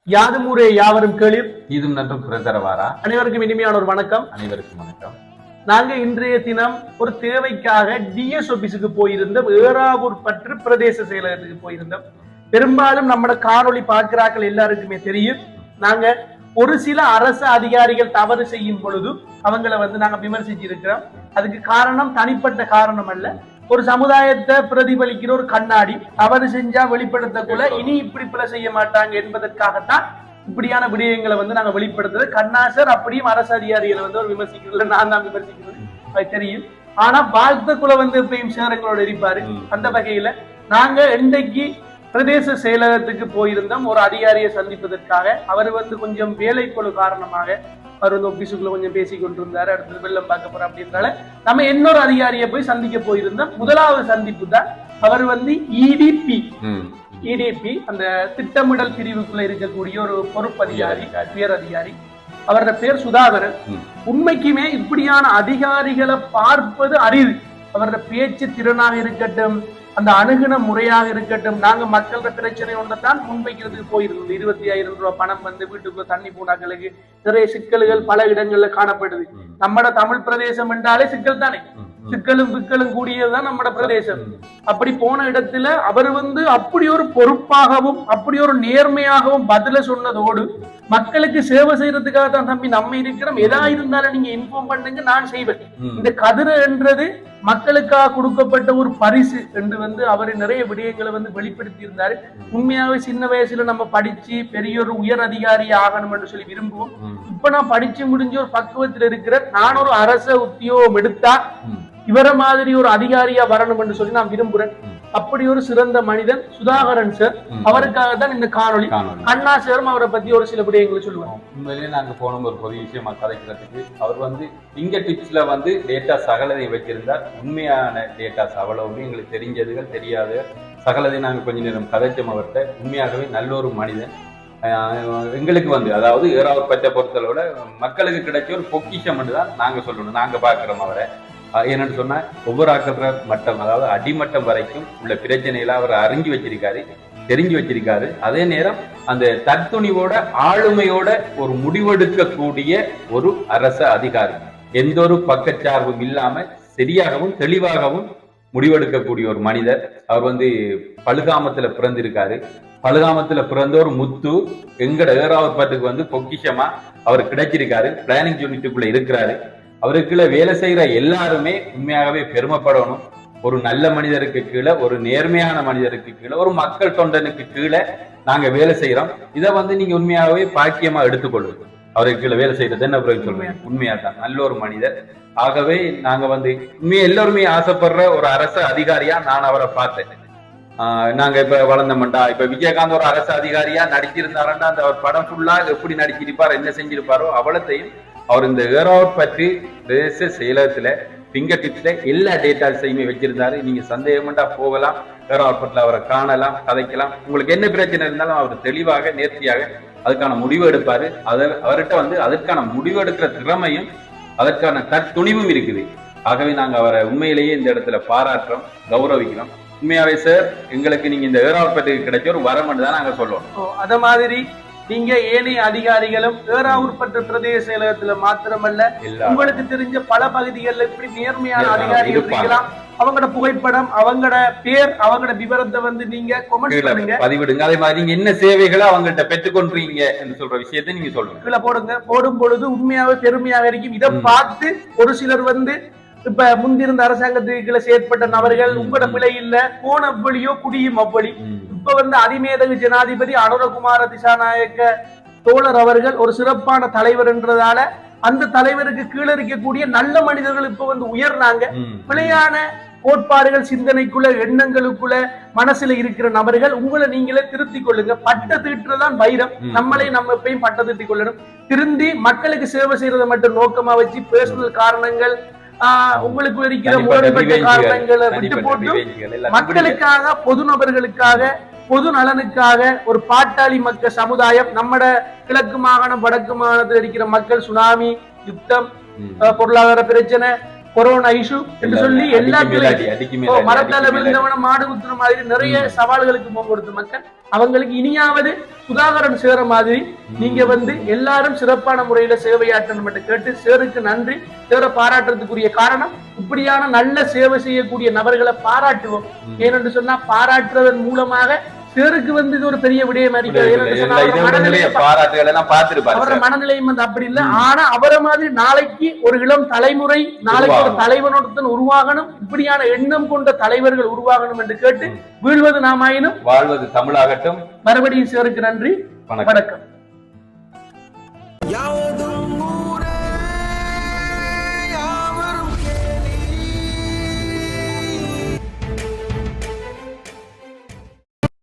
யாதுமூரே யாவரும் கேளீர். இதும் நன்றும் பிறதரவாரா. அனைவருக்கும் இனிமையான ஒரு வணக்கம். அனைவருக்கும் வணக்கம். நாங்க இன்றைய தினம் ஒரு தேவைக்காக டிஎஸ் ஆபீஸுக்கு போயிருந்தோம். ஏறாவூர் பற்று பிரதேச செயலகத்துக்கு போயிருந்தோம். பெரும்பாலும் நம்மட காணொளி பார்க்கிறார்கள் எல்லாருக்குமே தெரியும். நாங்க ஒரு சில அரசு அதிகாரிகள் தவறு செய்யும் பொழுது அவங்களை நாங்க விமர்சிச்சு இருக்கிறோம். அதுக்கு காரணம் தனிப்பட்ட காரணம் அல்ல, ஒரு சமுதாயத்தை பிரதிபலிக்கிற ஒரு கண்ணாடி. தவறு செஞ்சா வெளிப்படுத்தக்குள்ள இனி இப்படி பிழை செய்ய மாட்டாங்க என்பதற்காகத்தான் இப்படியான விடயங்களை நாங்க வெளிப்படுத்துறது. கண்ணாசர் அப்படியும் அரசு அதிகாரிகளை ஒரு விமர்சிக்கிறது, நான் தான் விமர்சிக்கிறது, அது தெரியும். ஆனா வாழ்த்துக்குள்ள எப்பயும் சேரங்களோட இருப்பாரு. அந்த வகையில நாங்க இன்றைக்கு பிரதேச செயலகத்துக்கு போயிருந்தோம் ஒரு அதிகாரியை சந்திப்பதற்காக. அவர் கொஞ்சம் வேலைப்பொழு காரணமாக அவர் ஆபீஸுக்குள்ள கொஞ்சம் பேசி கொண்டிருந்தாரு. அடுத்தது வெள்ளம் பார்க்க போறோம் அப்படின்றால நம்ம இன்னொரு அதிகாரியை போய் சந்திக்க போயிருந்தோம். முதலாவது சந்திப்பு தான் அவர் இடிபி அந்த திட்டமிடல் பிரிவுக்குள்ள இருக்கக்கூடிய ஒரு பொறுப்பு அதிகாரி, உயர் அதிகாரி. அவரோட பேர் சுதாகரன். உண்மைக்குமே இப்படியான அதிகாரிகளை பார்ப்பது அரிது. அவரோட பேச்சு திறனாக இருக்கட்டும், அந்த அணுகுன முறையாக இருக்கட்டும். நாங்க மக்களோட பிரச்சனை ஒன்றைத்தான் முன்வைக்கிறதுக்கு போயிருந்தோம். 25,000 ரூபாய் பணம் வீட்டுக்குள்ள தண்ணி போனாக்களுக்கு நிறைய சிக்கல்கள் பல இடங்கள்ல காணப்படுது. நம்மட தமிழ் பிரதேசம் என்றாலே சிக்கல் தானே, சிக்கலும் பிக்கலும் கூடியதுதான் நம்மட பிரதேசம். அப்படி போன இடத்துல அவர் அப்படி ஒரு பொறுப்பாகவும் அப்படி ஒரு நேர்மையாகவும் பதில சொன்னதோடு, மக்களுக்கு சேவை செய்யறதுக்காக தான் தம்பி நம்ம இருக்கிறோம், எதா இருந்தாலும் நீங்க இன்ஃபார்ம் பண்ணுங்க, நான் செய்வேன். இந்த கதிரை என்றது மக்களுக்காக கொடுக்கப்பட்ட ஒரு பரிசு என்று அவர் நிறைய விடயங்களை வெளிப்படுத்தி இருந்தாரு. உண்மையாவே சின்ன வயசுல நம்ம படிச்சு பெரிய ஒரு உயர் அதிகாரி ஆகணும் என்று சொல்லி விரும்புவோம். இப்ப நான் படிச்சு முடிஞ்ச ஒரு பக்குவத்தில் இருக்கிற நான் ஒரு அரச உத்தியோகம் எடுத்தா இவர மாதிரி ஒரு அதிகாரியா வரணும் என்று சொல்லி நான் விரும்புறேன். அப்படி ஒரு சிறந்த மனிதன் சுதாகரன் சார். அவருக்காக தான் இந்த காணொளி. கண்ணா சாரும் அவரை பத்தி ஒரு சில விடயங்களை சொல்லுவாங்க. உண்மையிலேயே நாங்க போனோம் ஒரு பொது விஷயமா கதைக்கிறதுக்கு. அவர் ஃபிங்கர் டிப்ஸ்ல டேட்டா சகலதை வச்சிருந்தார். உண்மையான டேட்டாஸ் அவ்வளவுமே எங்களுக்கு தெரிஞ்சதுகள் தெரியாது சகலதை நாங்க கொஞ்ச நேரம் கதைச்சோம் அவர்கிட்ட. உண்மையாகவே நல்ல ஒரு மனிதன். எங்களுக்கு அதாவது ஏறாவூர் பற்றை பொறுத்தளவுல மக்களுக்கு கிடைச்ச ஒரு பொக்கிஷம் தான் நாங்க சொல்லணும். நாங்க பாக்குறோம் அவரை. என்னன்னு சொன்னா ஒவ்வொரு ஆக்கப்புற மட்டம், அதாவது அடிமட்டம் வரைக்கும் உள்ள பிரச்சனையில அவர் அறிஞ்சு வச்சிருக்காரு, தெரிஞ்சு வச்சிருக்காரு. அதே நேரம் அந்த தற்துணிவோட ஆளுமையோட ஒரு முடிவெடுக்கக்கூடிய ஒரு அரச அதிகாரி. எந்த ஒரு பக்கச்சார்பும் இல்லாம சரியாகவும் தெளிவாகவும் முடிவெடுக்கக்கூடிய ஒரு மனிதர். அவர் பழுகாமத்துல பிறந்திருக்காரு. பழுகாமத்துல பிறந்த ஒரு முத்து எங்கட ஏறாவூர் பட்டுக்கு பொக்கிஷமா அவர் கிடைச்சிருக்காரு. பிளானிங் யூனிட்டுக்குள்ள இருக்கிறாரு. அவருக்குள்ள வேலை செய்யற எல்லாருமே உண்மையாகவே பெருமைப்படணும். ஒரு நல்ல மனிதருக்கு கீழே, ஒரு நேர்மையான மனிதருக்கு கீழே, ஒரு மக்கள் தொண்டனுக்கு கீழே நாங்க வேலை செய்யறோம். இதை நீங்க உண்மையாகவே பாக்கியமா எடுத்துக்கொள்ளுங்க. அவருக்கு கீழே வேலை செய்யறது என்ன பிறகு சொல்றேன், உண்மையா தான் நல்ல ஒரு மனிதர். ஆகவே நாங்க உண்மையா எல்லாருமே ஆசைப்படுற ஒரு அரசு அதிகாரியா நான் அவரை பார்த்தேன். நாங்க இப்ப வளர்ந்தோம்டா, இப்ப விஜயகாந்த் ஒரு அரசு அதிகாரியா நடிச்சிருந்தாருன்னா அந்த அவர் படம் ஃபுல்லா எப்படி நடிச்சிருப்பார், என்ன செஞ்சிருப்பாரோ அவ்வளத்தையும் அவர் இந்த ஏறாவூர் பற்றி பிரதேச செயலகத்துல ஃபிங்கர் டிப்ஸ்ல எல்லா டேட்டாஸையுமே வச்சிருந்தாரு. நீங்க சந்தேகம்டா போகலாம், ஏறாவூர் பற்றில அவரை காணலாம், கதைக்கலாம். உங்களுக்கு என்ன பிரச்சனை இருந்தாலும் அவர் தெளிவாக நேர்த்தியாக அதுக்கான முடிவு எடுப்பாரு. அவர்கிட்ட அதற்கான முடிவு எடுக்கிற திறமையும் அதற்கான தற்துணிவும் இருக்குது. ஆகவே நாங்க அவரை உண்மையிலேயே இந்த இடத்துல பாராட்டுறோம், கௌரவிக்கிறோம். உண்மையாவே சார், எங்களுக்கு நீங்க இந்த ஏறாவூர் பற்றிக்கு கிடைச்ச ஒரு வரம்னு தான் நாங்க சொல்லுவோம். அத மாதிரி நீங்க ஏனைய அதிகாரிகளும் ஏறாவூர் பற்று பிரதேச செயலகத்துல மாத்திரமல்ல, உங்களுக்கு தெரிஞ்ச பல பகுதிகளில் இப்படி நேர்மையான அதிகாரிகள் இருக்கலாம். அவங்களோட புகைப்படம், அவங்களோட பேர், அவங்களோட விவரத்தை நீங்க கமெண்ட் பண்ணுங்க, பதிவிடுங்க. அதே மாதிரி நீங்க என்ன சேவைகளை அவங்கள்ட்ட பெற்றுக்கொண்டீங்க என்று சொல்ற விஷயத்தை நீங்க சொல்லுங்க. கீழே போடுங்க. போடும் பொழுது உண்மையாவே பெருமையாக இருக்கும். இதை பார்த்து ஒரு சிலர் இப்ப முந்திருந்த அரசாங்கத்துக்குள்ள செயற்பட்ட நபர்கள் உங்களோட பிழை இல்ல, போன அவ்வளியோ குடியும் அவ்வளி. இப்ப அதிமேதகு ஜனாதிபதி அனுரகுமார திசாநாயக்க தோழர் அவர்கள் ஒரு சிறப்பான தலைவர் என்றதால அந்த தலைவருக்கு கீழே இருக்கக்கூடிய நல்ல மனிதர்கள் இப்ப உயர்றாங்க. பிழையான கோட்பாடுகள், சிந்தனைக்குள்ள, எண்ணங்களுக்குள்ள, மனசுல இருக்கிற நபர்கள் உங்களை நீங்களே திருத்திக் கொள்ளுங்க. பட்ட தீட்டுறதான் வைரம். நம்மளே நம்ம எப்பயும் பட்ட தீட்டிக் கொள்ளணும். திருந்தி மக்களுக்கு சேவை செய்யறதை மட்டும் நோக்கமா வச்சு பர்சனல் காரணங்கள், உங்களுக்கு இருக்கிற முரண்பட்ட காரணங்களை விட்டு போட்டு மக்களுக்காக, பொது நபர்களுக்காக, பொது நலனுக்காக ஒரு பாட்டாளி மக்கள் சமுதாயம், நம்மட கிழக்கு மாகாணம் வடக்கு மாகாணத்தில் இருக்கிற மக்கள் சுனாமி, யுத்தம், பொருளாதார பிரச்சனை, கொரோனா இஷ்யூ என்று சொல்லி எல்லாத்துலயும் மரத்தால விழுந்தவன மாடு குத்துற மாதிரி நிறைய சவால்களுக்கு முகம் கொடுத்த மக்கள் அவங்களுக்கு இனியாவது சுதாகரன் சேர மாதிரி நீங்க வந்து எல்லாரும் சிறப்பான முறையில சேவையாற்றணும் என்று கேட்டு சேருக்கு நன்றி. சேர பாராட்டுறதுக்குரிய காரணம் இப்படியான நல்ல சேவை செய்யக்கூடிய நபர்களை பாராட்டுவோம். ஏனென்று சொன்னா பாராட்டுறதன் மூலமாக சேருக்கு வந்து இது ஒரு பெரிய விடயம் அவரோட மனநிலையும் வந்து அப்படி இல்லை. ஆனா அவரை மாதிரி நாளைக்கு ஒரு இளம் தலைமுறை நாளைக்கு ஒரு தலைவனுடன் உருவாகணும், இப்படியான எண்ணம் கொண்ட தலைவர்கள் உருவாகணும் என்று கேட்டு வீழ்வது நாமாயினும் வாழ்வது தமிழாகட்டும். மறுபடியும் சேருக்கு நன்றி, வணக்கம்.